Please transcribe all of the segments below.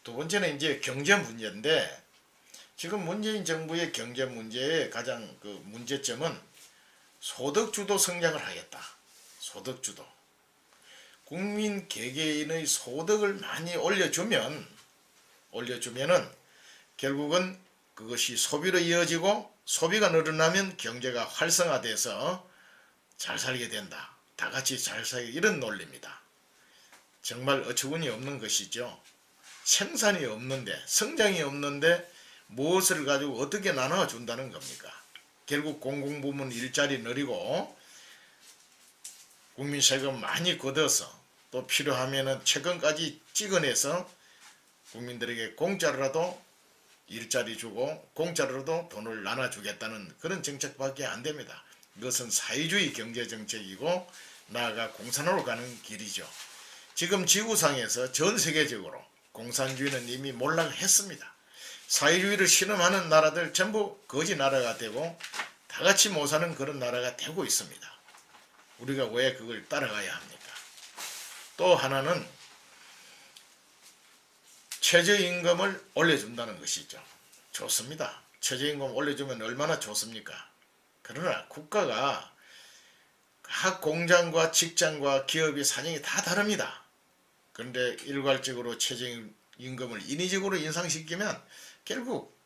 두 번째는 이제 경제 문제인데, 지금 문재인 정부의 경제 문제의 가장 그 문제점은 소득주도 성장을 하겠다. 소득주도. 국민 개개인의 소득을 많이 올려주면은 결국은 그것이 소비로 이어지고, 소비가 늘어나면 경제가 활성화돼서 잘 살게 된다. 다 같이 잘 살게, 이런 논리입니다. 정말 어처구니 없는 것이죠. 생산이 없는데, 성장이 없는데 무엇을 가지고 어떻게 나눠준다는 겁니까? 결국 공공부문 일자리 늘리고 국민 세금 많이 걷어서 또 필요하면은 채권까지 찍어내서 국민들에게 공짜로라도 일자리 주고 공짜로라도 돈을 나눠주겠다는 그런 정책밖에 안 됩니다. 이것은 사회주의 경제정책이고 나아가 공산화로 가는 길이죠. 지금 지구상에서 전 세계적으로 공산주의는 이미 몰락했습니다. 사회주의를 신음하는 나라들 전부 거지 나라가 되고 다 같이 못 사는 그런 나라가 되고 있습니다. 우리가 왜 그걸 따라가야 합니까? 또 하나는 최저임금을 올려준다는 것이죠. 좋습니다. 최저임금 올려주면 얼마나 좋습니까? 그러나 국가가 각 공장과 직장과 기업의 사정이 다 다릅니다. 그런데 일괄적으로 최저임금을 인위적으로 인상시키면 결국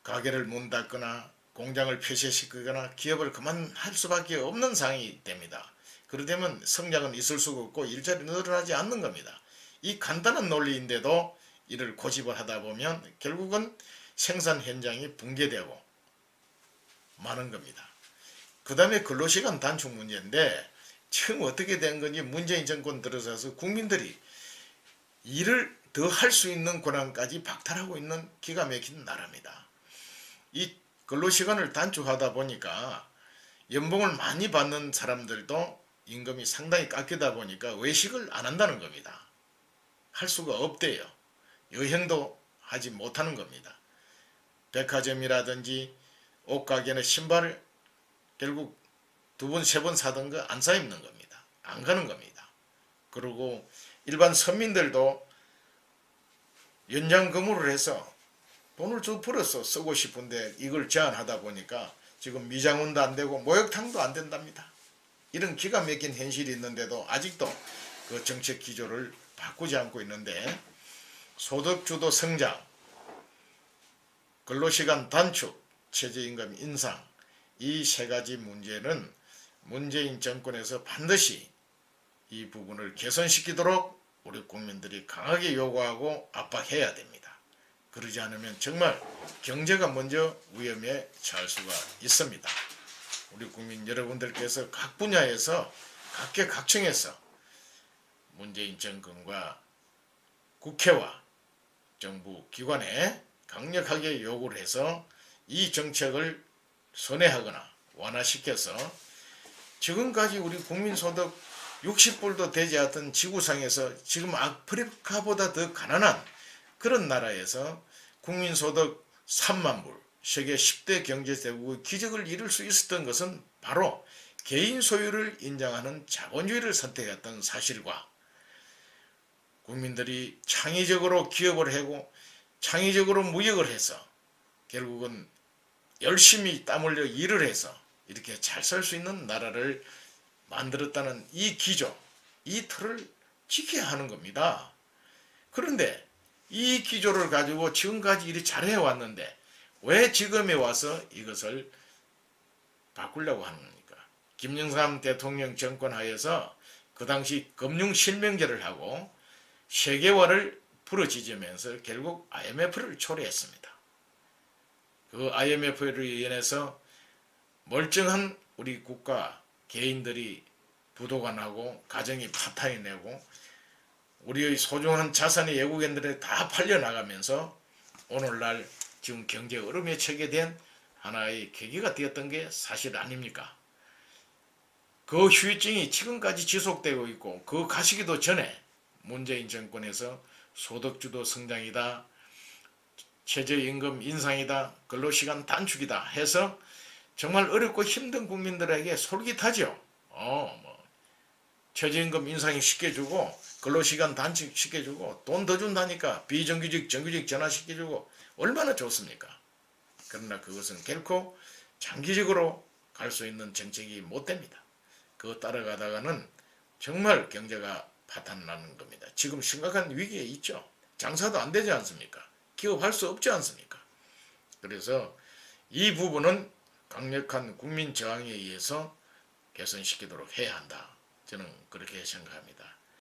가게를 문 닫거나 공장을 폐쇄시키거나 기업을 그만할 수밖에 없는 상황이 됩니다. 그러되면 성장은 있을 수가 없고 일자리 늘어나지 않는 겁니다. 이 간단한 논리인데도 이를 고집을 하다 보면 결국은 생산 현장이 붕괴되고 마는 겁니다. 그 다음에 근로시간 단축 문제인데, 지금 어떻게 된 건지 문재인 정권 들어서서 국민들이 일을 더 할 수 있는 권한까지 박탈하고 있는 기가 막힌 나라입니다. 이 근로시간을 단축하다 보니까 연봉을 많이 받는 사람들도 임금이 상당히 깎이다 보니까 외식을 안 한다는 겁니다. 할 수가 없대요. 여행도 하지 못하는 겁니다. 백화점이라든지 옷가게는 신발을 결국 2번, 3번 사던 거 안 사 입는 겁니다. 안 가는 겁니다. 그리고 일반 서민들도 연장 근무를 해서 돈을 좀 벌어서 쓰고 싶은데 이걸 제한하다 보니까 지금 미장원도 안 되고 목욕탕도 안 된답니다. 이런 기가 막힌 현실이 있는데도 아직도 그 정책 기조를 바꾸지 않고 있는데, 소득주도 성장, 근로시간 단축, 최저임금 인상, 이 세 가지 문제는 문재인 정권에서 반드시 이 부분을 개선시키도록 우리 국민들이 강하게 요구하고 압박해야 됩니다. 그러지 않으면 정말 경제가 먼저 위험에 처할 수가 있습니다. 우리 국민 여러분들께서 각 분야에서 각계각층에서 문재인 정권과 국회와 정부 기관에 강력하게 요구를 해서 이 정책을 선회하거나 완화시켜서 지금까지 우리 국민소득 60불도 되지 않던 지구상에서 지금 아프리카보다 더 가난한 그런 나라에서 국민소득 3만 불, 세계 10대 경제대국의 기적을 이룰 수 있었던 것은 바로 개인 소유를 인정하는 자본주의를 선택했던 사실과 국민들이 창의적으로 기업을 하고 창의적으로 무역을 해서 결국은 열심히 땀 흘려 일을 해서 이렇게 잘 살 수 있는 나라를 만들었다는 이 기조, 이 틀을 지켜야 하는 겁니다. 그런데 이 기조를 가지고 지금까지 일이 잘해왔는데 왜 지금에 와서 이것을 바꾸려고 하는 겁니까? 김영삼 대통령 정권 하에서 그 당시 금융실명제를 하고 세계화를 부르짖으면서 결국 IMF를 초래했습니다. 그 IMF를 인해서 멀쩡한 우리 국가 개인들이 부도가 나고 가정이 파탄이 내고 우리의 소중한 자산이 외국인들에 다 팔려나가면서 오늘날 지금 경제 얼음에 처게 된 하나의 계기가 되었던 게 사실 아닙니까? 그 후유증이 지금까지 지속되고 있고 그 가시기도 전에 문재인 정권에서 소득주도 성장이다, 최저임금 인상이다, 근로시간 단축이다 해서 정말 어렵고 힘든 국민들에게 솔깃하죠. 최저임금 인상이 쉽게 주고 근로시간 단축 시켜주고 돈 더 준다니까 비정규직 정규직 전환시켜주고 얼마나 좋습니까? 그러나 그것은 결코 장기적으로 갈 수 있는 정책이 못 됩니다. 그거 따라가다가는 정말 경제가 파탄나는 겁니다. 지금 심각한 위기에 있죠. 장사도 안 되지 않습니까? 기업할 수 없지 않습니까? 그래서 이 부분은 강력한 국민 저항에 의해서 개선시키도록 해야 한다. 저는 그렇게 생각합니다.